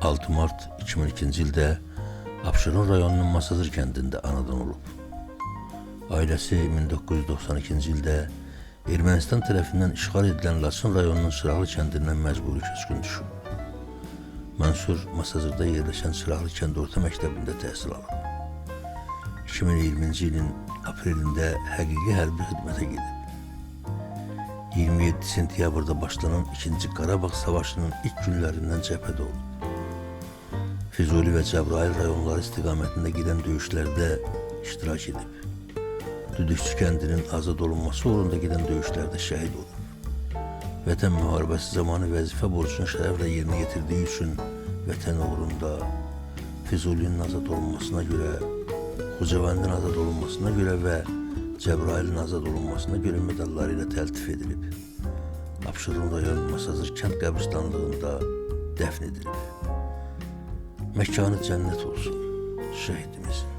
6 Mart 2002-ci ildə Abşeron rayonunun Masazır kəndində anadan olub. Ailəsi 1992-ci ildə Ermənistan tərəfindən işğal edilən Laçın rayonunun Çıraqlı kəndindən məcburi köçkün düşüb. Mansur Masazırda yerləşən Çıraqlı kənd orta məktəbində təhsil alıb. 2020-ci ilin aprelində həqiqi hərbi xidmətə gedib. 27 sentyabrda başlanan 2-ci Qarabağ Savaşının ilk günlərindən cəbhədə olub. Füzuli və Cəbrayıl rayonları istiqamətində gedən döyüşlərdə iştirak edib. Düdükçü kəndinin azad olunması uğrunda gedən döyüşlərdə şəhid olub. Vətən müharibəsi zamanı vəzifə borcunu şərəflə yerinə yetirdiyi üçün vətən uğrunda, Füzulinin azad olunmasına görə, Xocavəndin azad olunmasına görə və Cəbrayılın azad olunmasına görə medalları ilə təltif edilib. Abşeron rayon Masazır kənd qəbristanlığında dəfn edilib. Məkanı cənnət olsun şəhidimizin.